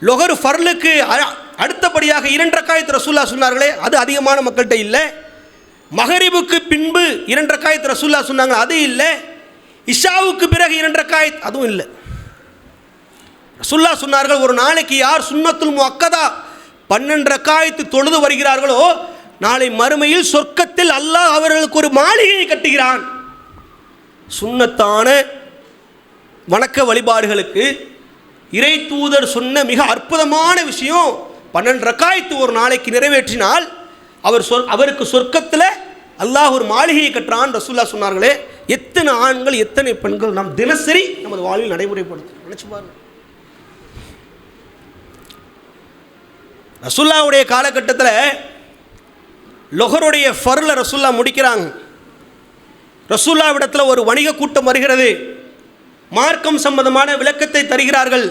லொஹர் ஃபர்லுக்கு அடுத்தபடியாக 2 ரக்காயத் ரசூலுல்லாஹ் சொன்னார்களே, அது அதிகமான மக்கள்கிட்ட இல்லை. மகரிபுக்கு பின்பு 2 ரக்காயத் ரசூலுல்லாஹ் சொன்னாங்க, அது இல்லை. இஷாவுக்கு பிறகு 2 ரக்காயத், அதுவும் இல்லை. ரசூலுல்லாஹ் சொன்னார்கள், ஒரு நாளைக்கு யார் சுன்னத்துல் முஅக்கதா 12 ரக்காயத்து தொழுது வருகிறார்களோ, நாளை மறுமையில் சொர்க்கத்தில் அல்லாஹ் அவர்களுக்கு ஒரு மாளிகையை கட்டுகிறான். சுன்னத்தான வணக்க வழிபாடுகளுக்கு இறை தூதர் சொன்ன மிக அற்புதமான விஷயம், 12 ரக்காயத்து ஒரு நாளைக்கு நிறைவேற்றினால் அவருக்கு சொர்க்கத்தில் அல்லாஹ் ஒரு மாளிகையை கட்டுறான் ரசூலுல்லாஹ் சொன்னார்களே. எத்தனை ஆண்கள் எத்தனை பெண்கள் நாம் தினசரி நமது வாழ்வில் நடைமுறைப்படுத்தும், நினைச்சு பாருங்க. ரசூலுல்லாஹ்வுடைய காலகட்டத்தில் லொஹருடைய ஃபர்ல ரசூலுல்லாஹ் முடிக்கிறாங்க. ரசூலுல்லாஹ்விடத்தில் ஒரு வணிக கூட்டம் வருகிறது, மார்க்கம் சம்பந்தமான விளக்கத்தை தருகிறார்கள்.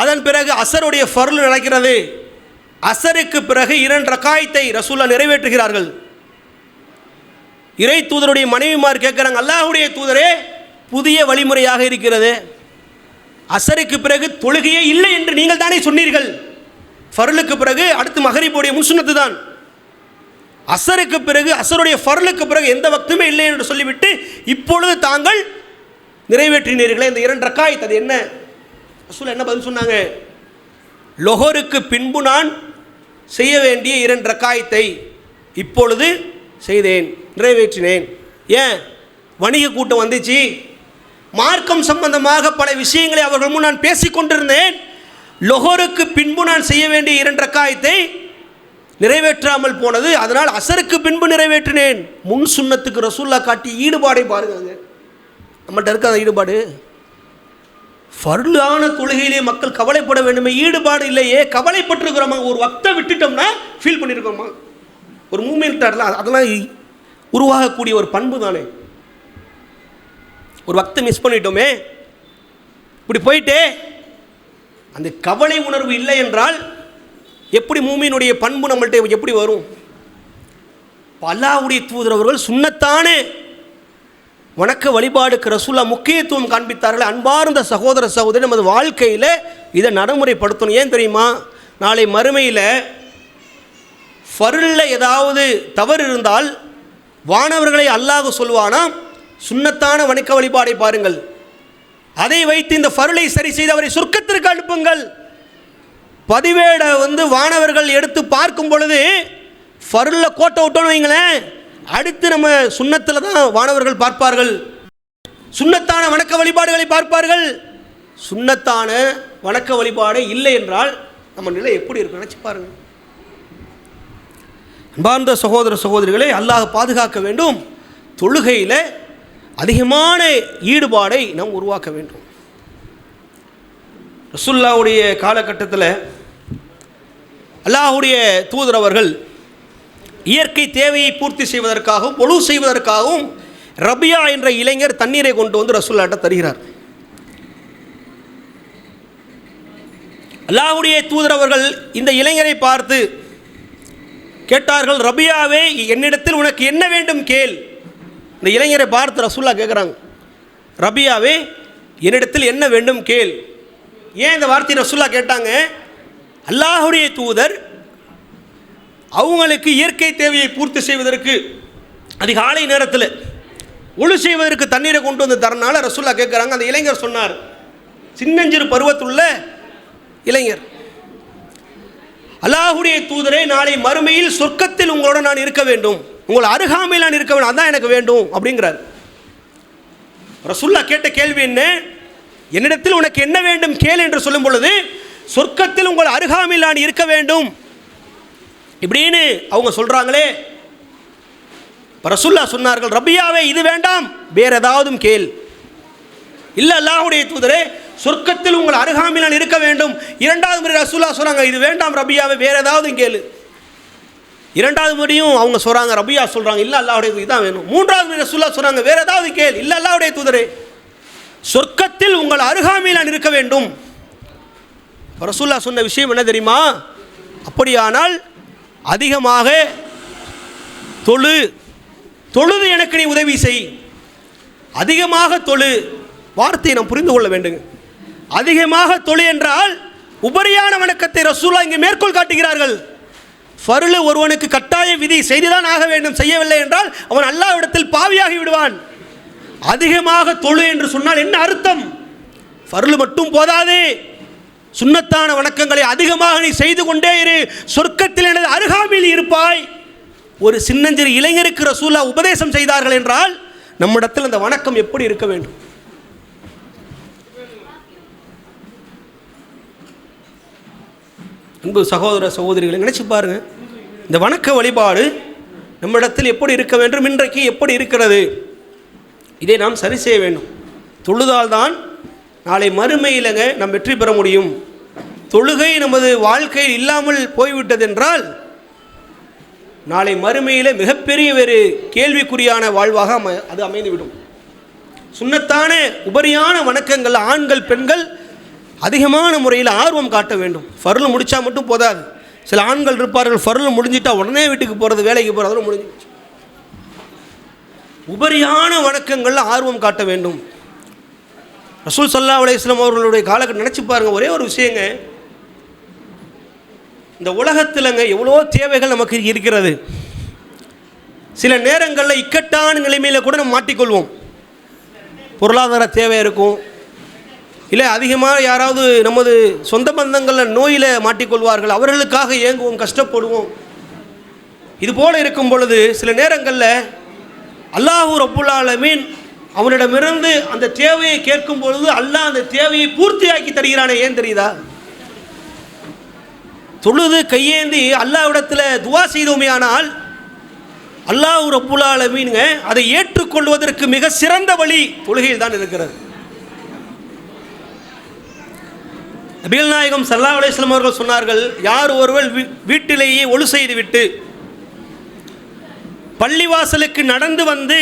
அதன் பிறகு அசருடைய ஃபர்ல் நடக்கிறது. அசருக்கு பிறகு 2 ரக்காயத்தை ரசூலுல்லாஹ் நிறைவேற்றுகிறார்கள். இறை தூதருடைய மனைவிமார் கேட்குறாங்க, அல்லாஹ்வுடைய தூதரே, புதிய வழிமுறையாக இருக்கிறது, அசருக்கு பிறகு தொழுகையே இல்லை என்று நீங்கள் தானே சொன்னீர்கள். ஃபர்லுக்கு பிறகு அடுத்து மகரிபுடைய முன்சுன்னத்து தான், அசருக்கு பிறகு அசருடைய ஃபர்லுக்கு பிறகு எந்த வக்துமே இல்லை என்று சொல்லிவிட்டு இப்பொழுது தாங்கள் நிறைவேற்றினீர்களே இந்த 2 ரக்காயத், அது என்ன? ரசூல் என்ன பதில் சொன்னாங்க? லொஹருக்கு பின்பு நான் செய்ய வேண்டிய 2 ரக்காயத்தை இப்பொழுது செய்தேன், நிறைவேற்றினேன். ஏன்? வணிக கூட்டம் வந்துச்சு, மார்க்கம் சம்பந்தமாக பல விஷயங்களை அவர்கள் முன் நான் பேசிக்கொண்டிருந்தேன். லொஹருக்கு பின்பு நான் செய்ய வேண்டிய 2 ரக்காயத்தை நிறைவேற்றாமல் போனது, அதனால் அசருக்கு பின்பு நிறைவேற்றினேன். முன் சுன்னத்துக்கு ரசூலுல்லாஹ் காட்டி ஈடுபாடை பாருங்க. நம்மகிட்ட இருக்க அந்த ஈடுபாடு. ஃபர்லான தொழுகையிலே மக்கள் கவலைப்பட வேண்டுமே, ஈடுபாடு இல்லையே. கவலைப்பட்டிருக்கிறோமா? ஒரு வக்தை விட்டுட்டோம்னா ஃபீல் பண்ணியிருக்கோமா? ஒரு மூமெண்ட் அதெல்லாம் உருவாகக்கூடிய ஒரு பண்பு தானே. ஒரு வக்தை மிஸ் பண்ணிட்டோமே, இப்படி போயிட்டே அந்த கவலை உணர்வு இல்லை என்றால் எப்படி மூமினுடைய பண்பு நம்மள்கிட்ட எப்படி வரும்? அல்லாஹ்வுடைய தூதர் அவர்கள் சுன்னத்தானே வணக்க வழிபாடுக்கு ரசூலுல்லாஹ் முக்கியத்துவம் காண்பித்தார்கள். அன்பார்ந்த சகோதர சகோதரி, நமது வாழ்க்கையில் இதை நடைமுறைப்படுத்தணும். ஏன் தெரியுமா? நாளை மறுமையில் ஃபர்லில் ஏதாவது தவறு இருந்தால் வானவர்களை அல்லாஹ் சொல்வானா, சுன்னத்தான வணக்க வழிபாடை பாருங்கள். அதை வைத்து இந்த ஃபர்லை சரி செய்து அவரை சொர்க்கத்திற்கு அனுப்புங்கள். பதிவேடை வானவர்கள் எடுத்து பார்க்கும் பொழுது ஃபர்ல கோட்டை விட்டோன்னு வைங்களேன், அடுத்து நம்ம சுன்னத்தில் தான் வானவர்கள் பார்ப்பார்கள், சுன்னத்தான வணக்க வழிபாடுகளை பார்ப்பார்கள். சுன்னத்தான வணக்க வழிபாடு இல்லை என்றால் நம்ம நிலை எப்படி இருக்கு நினைச்சு பாருங்கள். அன்பார்ந்த சகோதர சகோதரிகளை, அல்லாஹ் பாதுகாக்க வேண்டும். தொழுகையில் அதிகமான ஈடுபாடை நாம் உருவாக்க வேண்டும். ரசூலுல்லாஹ்வுடைய காலகட்டத்தில் அல்லாஹ்வுடைய தூதர் அவர்கள் இயற்கை தேவையை பூர்த்தி செய்வதற்காகவும் ஒழு செய்வதற்காகவும் ரபியா என்ற இளைஞர் தண்ணீரை கொண்டு வந்து ரசூலுல்லாஹ்ட்ட தருகிறார். அல்லாஹ்வுடைய தூதர் அவர்கள் இந்த இளைஞரை பார்த்து கேட்டார்கள், ரபியாவே, என்னிடத்தில் உனக்கு என்ன வேண்டும் கேள். இந்த இளைஞரை பார்த்து ரசூலுல்லாஹ் கேட்குறாங்க, ரபியாவே, என்னிடத்தில் என்ன வேண்டும் கேள். ஏன் இந்த வார்த்தையை ரசூலுல்லாஹ் கேட்டாங்க? அல்லாஹ்வுடைய தூதர் அவங்களுக்கு இயற்கை தேவையை பூர்த்தி செய்வதற்கு அதிகாலை நேரத்தில் ஒழு செய்வதற்கு தண்ணீரை கொண்டு வந்து தரனால ரசூலுல்லாஹ் கேட்குறாங்க. அந்த இளைஞர் சொன்னார், சின்னஞ்சிறு பருவத்துள்ள இளைஞர், அல்லாஹ்வுடைய தூதரே, நாளை மறுமையில் சொர்க்கத்தில் உங்களோட நான் இருக்க வேண்டும், உங்கள் அருகாமையில் நான் இருக்க வேண்டும், அதான் எனக்கு வேண்டும் அப்படிங்கிறார். ரசூலுல்லாஹ் கேட்ட கேள்வி என்ன? என்னிடத்தில் உனக்கு என்ன வேண்டும் கேள் என்று சொல்லும் பொழுது, சொர்க்கத்தில் உங்கள் அருகாமையில் நான் இருக்க வேண்டும் இப்படின்னு அவங்க சொல்றாங்களே. ரசூலுல்லாஹ் சொன்னார்கள், ரபியாவே, இது வேண்டாம், வேற ஏதாவது கேள். இல்லை அல்லாஹ்வுடைய தூதரே, சொர்க்கத்தில் உங்கள் அருகாமையில் நான் இருக்க வேண்டும். இரண்டாவது முறை ரசூலுல்லாஹ் சொல்றாங்க, இது வேண்டாம் ரபியாவே, வேற ஏதாவது கேளு. இரண்டாவது முறையும் அவங்க சொல்றாங்க, ரபியா சொல்றாங்க, இல்லை அல்லாஹ்வுடைய தூதர் இதான் வேணும். மூன்றாவது முறை ரசூலுல்லாஹ் சொல்றாங்க, வேற ஏதாவது கேள். இல்லை அல்லாஹ்வுடைய தூதரே, சொர்க்கத்தில் உங்கள் அருகாமையில் நான் இருக்க வேண்டும். ரசூலுல்லாஹ் சொன்ன விஷயம் என்ன தெரியுமா? அப்படியானால் அதிகமாக தொழுது எனக்கு நீ உதவி செய். அதிகமாக தொழு வார்த்தையை நாம் புரிந்து கொள்ள வேண்டும். அதிகமாக தொழு என்றால் உபரியான வணக்கத்தை ரசூலுல்லாஹ் இங்கே மேற்கோள் காட்டுகிறார்கள். ஃபர்லு ஒருவனுக்கு கட்டாய விதி, செய்துதான் ஆக வேண்டும், செய்யவில்லை என்றால் அவன் அல்லாஹ்விடத்தில் பாவியாகி விடுவான். அதிகமாக தொழு என்று சொன்னால் என்ன அர்த்தம்? ஃபர்லு மட்டும் போதாது, சுன்னத்தான வணக்கங்களை அதிகமாக நீ செய்து கொண்டே இரு, சொர்க்கத்தில் எனது அருகாமையில் இருப்பாய். ஒரு சின்னஞ்சிறு இளைஞருக்கு ரசூலுல்லாஹ் உபதேசம் செய்தார்கள் என்றால் நம்மிடத்தில் அந்த வணக்கம் எப்படி இருக்க வேண்டும்? அன்பு சகோதர சகோதரிகளை நினைச்சு பாருங்க, இந்த வணக்க வழிபாடு நம்மிடத்தில் எப்படி இருக்க வேண்டும், இன்றைக்கு எப்படி இருக்கிறது, இதை நாம் சரி செய்ய வேண்டும். தொழுதால்தான் நாளை மறுமையிலங்க நாம் வெற்றி பெற முடியும். தொழுகை நமது வாழ்க்கையில் இல்லாமல் போய்விட்டது என்றால் நாளை மறுமையில் மிகப்பெரிய ஒரு கேள்விக்குறியான வாழ்வாக அது அமைந்துவிடும். சுன்னத்தான உபரியான வணக்கங்கள் ஆண்கள் பெண்கள் அதிகமான முறையில் ஆர்வம் காட்ட வேண்டும். ஃபர்ல் முடித்தா மட்டும் போதாது. சில ஆண்கள் இருப்பார்கள், ஃபர்ல் முடிஞ்சிட்டா உடனே வீட்டுக்கு போகிறது, வேலைக்கு போகிறது, அதெல்லாம் முடிஞ்சிச்சு. உபரியான வணக்கங்கள் ஆர்வம் காட்ட வேண்டும். ரசூல் ஸல்லல்லாஹு அலைஹி வஸல்லம் அவர்களுடைய காலகட்டம் நினச்சி பாருங்கள். ஒரே ஒரு விஷயங்க, இந்த உலகத்திலங்க எவ்வளோ தேவைகள் நமக்கு இருக்கிறது. சில நேரங்களில் இக்கட்டான நிலைமையில் கூட நம்ம மாட்டிக்கொள்வோம். பொருளாதார தேவை இருக்கும், இல்லை அதிகமாக யாராவது நமது சொந்த பந்தங்களில் நோயில் மாட்டிக்கொள்வார்கள், அவர்களுக்காக ஏங்குவோம், கஷ்டப்படுவோம். இது போல் இருக்கும் பொழுது சில நேரங்களில் அல்லாஹ் ரப்புல் ஆலமீன் அவனிடமிருந்து அந்த தேவையை கேட்கும் பொழுது அல்லாஹ் அந்த தேவையை பூர்த்தியாக்கி தருகிறானே. ஏன் தெரியுதா? தொழுது கையேந்தி அல்லாஹ்விடத்தில் துவா செய்தோமே ஆனால் அல்லாஹ் ரப்புல் ஆலமீனுங்க அதை ஏற்றுக்கொள்வதற்கு மிக சிறந்த வழி தொழுகையில் தான் இருக்கிறது. நபிகள் நாயகம் ஸல்லல்லாஹு அலைஹி வஸல்லம் அவர்கள் சொன்னார்கள், யார் ஒருவர் வீட்டிலேயே ஒழு செய்துவிட்டு பள்ளிவாசலுக்கு நடந்து வந்து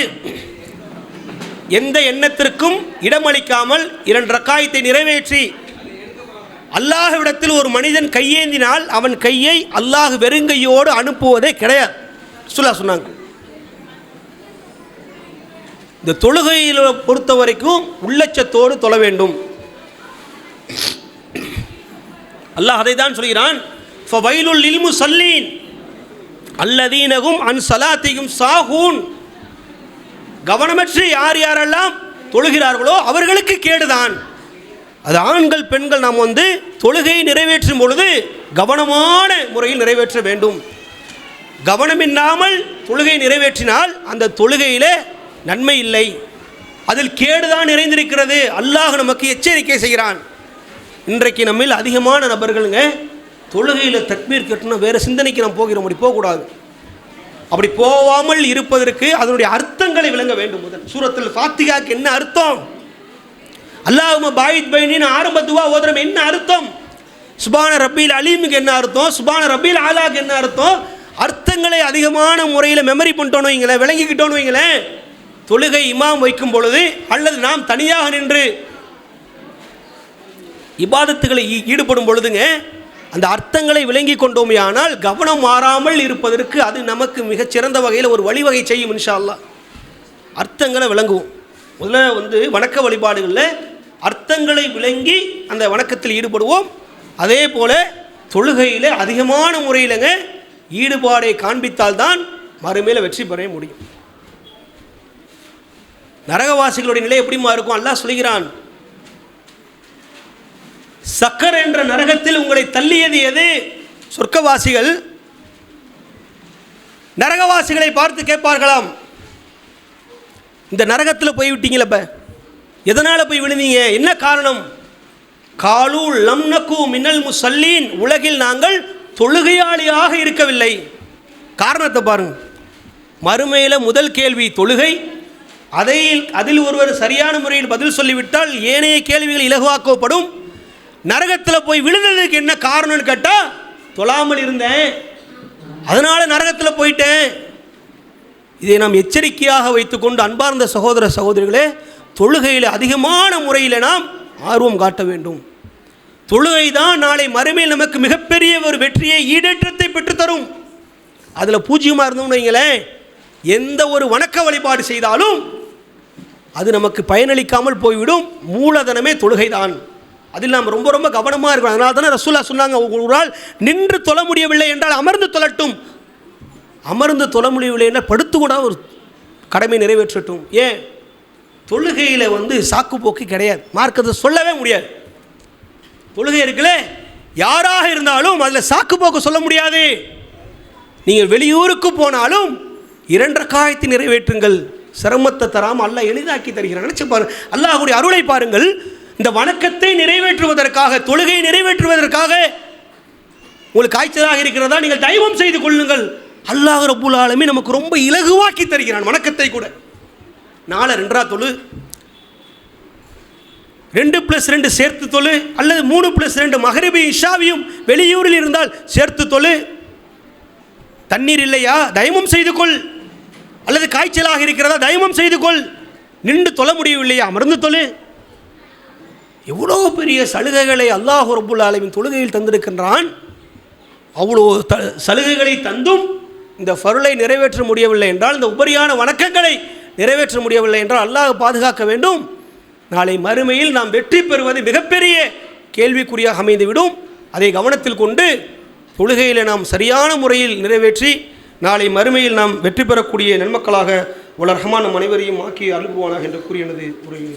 எந்த எண்ணத்திற்கும் இடமளிக்காமல் 2 ரக்காயத்தை நிறைவேற்றி அல்லாஹ்விடத்தில் ஒரு மனிதன் கையேந்தினால் அவன் கையை அல்லாஹ் வெறுங்கையோடு அனுப்புவதே கிடையாது சொன்னாங்க. இந்த தொழுகையில் பொறுத்த வரைக்கும் உள்ளச்சத்தோடு தொழ வேண்டும். அல்லாஹ் அதை தான் சொல்கிறான், ஃபவைலுல் லில் முஸல்லீன் அல்லதீனஹும் அன் ஸலாத்திஹிம் சாஹூன். கவனமற்று யார் யாரெல்லாம் தொழுகிறார்களோ அவர்களுக்கு கேடுதான். அது ஆண்கள் பெண்கள் நாம் தொழுகையை நிறைவேற்றும் பொழுது கவனமான முறையில் நிறைவேற்ற வேண்டும். கவனமில்லாமல் தொழுகை நிறைவேற்றினால் அந்த தொழுகையிலே நன்மை இல்லை, அதில் கேடுதான் நிறைந்திருக்கிறது. அல்லாஹ் நமக்கு எச்சரிக்கை செய்கிறான். இன்றைக்கு நம்மில் அதிகமான நபர்களுங்க தொழுகையில் தக்பீர் கட்டணும் வேறு சிந்தனைக்கு நாம் போகிறோம். அப்படி போகக்கூடாது. அப்படி போகாமல் இருப்பதற்கு அதனுடைய அர்த்தங்களை விளங்க வேண்டும். முதல் சூரத்துல் ஃபாத்திஹாக்கு என்ன அர்த்தம்? அல்லாஹும்ம பாயித் பைனின்னு ஆரம்ப துவா ஓதுறோம், என்ன அர்த்தம்? சுபான ரப்பில் அலீமுக்கு என்ன அர்த்தம்? சுபான ரப்பில் ஆலாக்கு என்ன அர்த்தம்? அர்த்தங்களை அதிகமான முறையில் மெமரி பண்ணிட்டோன்னு வைங்களேன், விளங்கிக்கிட்டோன்னு வைங்களேன், தொழுகை இமாம் வைக்கும் பொழுது அல்லது நாம் தனியாக நின்று இபாதத்துகளை ஈடுபடும் பொழுதுங்க அந்த அர்த்தங்களை விளங்கி கொண்டோமே ஆனால் கவனம் மாறாமல் இருப்பதற்கு அது நமக்கு மிகச்சிறந்த வகையில் ஒரு வழிவகை செய்யும். இன்ஷா அல்லாஹ் அர்த்தங்களை விளங்குவோம். முதல்ல வணக்க வழிபாடுகளில் அர்த்தங்களை விளங்கி அந்த வணக்கத்தில் ஈடுபடுவோம். அதே போல் தொழுகையில் அதிகமான முறையிலங்க ஈடுபாடை காண்பித்தால்தான் மறுமையில் வெற்றி பெற முடியும். நரகவாசிகளுடைய நிலை எப்படிமா இருக்கும்? அல்லாஹ் சொல்கிறான், சக்கர் என்ற நரகத்தில் உங்களை தள்ளியது எது? சொர்க்கவாசிகள் நரகவாசிகளை பார்த்து கேட்பார்களாம், இந்த நரகத்தில் போய் விட்டீங்களப்ப, எதனால் போய் விழுந்தீங்க, என்ன காரணம்? காலு லம் நகு மினல் முஸல்லீன், உலகில் நாங்கள் தொழுகையாளியாக இருக்கவில்லை. காரணத்தை பாருங்க. மறுமையில் முதல் கேள்வி தொழுகை, அதில் ஒருவர் சரியான முறையில் பதில் சொல்லிவிட்டால் ஏனைய கேள்விகள் இலகுவாக்கப்படும். நரகத்தில் போய் விழுந்ததுக்கு என்ன காரணம்னு கேட்டால், தொழாமல் இருந்தேன் அதனால் நரகத்தில் போயிட்டேன். இதை நாம் எச்சரிக்கையாக வைத்துக்கொண்டு அன்பார்ந்த சகோதர சகோதரிகளே, தொழுகையில் அதிகமான முறையில் நாம் ஆர்வம் காட்ட வேண்டும். தொழுகை தான் நாளை மறுமையில் நமக்கு மிகப்பெரிய ஒரு வெற்றியை ஈடேற்றத்தை பெற்றுத்தரும். அதில் பூஜ்யமாக இருந்தோம்னு வைங்களேன், எந்த ஒரு வணக்க வழிபாடு செய்தாலும் அது நமக்கு பயனளிக்காமல் போய்விடும். மூலதனமே தொழுகை தான். அதில் நாம் ரொம்ப ரொம்ப கவனமாக இருக்கணும். அதனால தானே ரசூலுல்லாஹ் சொன்னாங்க, ஒரு ஆள் நின்று தொழ முடியவில்லை என்றால் அமர்ந்து தொழட்டும், அமர்ந்து தொழ முடியவில்லை என்றால் படுத்து கூட ஒரு கடமை நிறைவேற்றட்டும். ஏன்? தொழுகையில் சாக்கு போக்கு கிடையாது, மார்க்கத்தை சொல்லவே முடியாது. தொழுகை இருக்குல்ல, யாராக இருந்தாலும் அதில் சாக்கு போக்கு சொல்ல முடியாது. நீங்கள் வெளியூருக்கு போனாலும் 2 ரக்காயத்தை நிறைவேற்றுங்கள், சிரமத்தை தராமல் அல்லாஹ் எளிதாக்கி தருகிறான். நினைச்சு பாருங்கள், அல்லாஹ்வுடைய அருளை பாருங்கள். இந்த வணக்கத்தை நிறைவேற்றுவதற்காக, தொழுகையை நிறைவேற்றுவதற்காக உங்களுக்கு காய்ச்சலாக இருக்கிறதா, நீங்கள் தயவம் செய்து கொள்ளுங்கள். அல்லாஹ் ரப்புல் ஆலமீன் நமக்கு ரொம்ப இலகுவாக்கி தருகிறான் வணக்கத்தை கூட. 4 2 தொழு, 2+2 சேர்த்து தொழு, அல்லது 3+2 மகரிபி இஷாவியும் வெளியூரில் இருந்தால் சேர்த்து தொழு. தண்ணீர் இல்லையா, தயமம் செய்து கொள். அல்லது காய்ச்சலாக இருக்கிறதா, தயமம் செய்து கொள். நின்று தொழ முடியவில்லையா, அமர்ந்து தொழு. எவ்வளோ பெரிய சலுகைகளை அல்லாஹ் ரப்புல் ஆலமீன் தொழுகையில் தந்திருக்கின்றான். அவ்வளோ சலுகைகளை தந்தும் இந்த ஃபர்லை நிறைவேற்ற முடியவில்லை என்றால், இந்த உபரியான வணக்கங்களை நிறைவேற்ற முடியவில்லை என்றால் அல்லாஹ் பாதுகாக்க வேண்டும். நாளை மறுமையில் நாம் வெற்றி பெறுவது மிகப்பெரிய கேள்விக்குறியாக அமைந்துவிடும். அதை கவனத்தில் கொண்டு தொழுகையில் நாம் சரியான முறையில் நிறைவேற்றி நாளை மறுமையில் நாம் வெற்றி பெறக்கூடிய நன்மக்களாக வல்ல ரஹ்மான் நம் அனைவரையும் ஆக்கி அருள்வானாக என்று கூறி எனது உரையை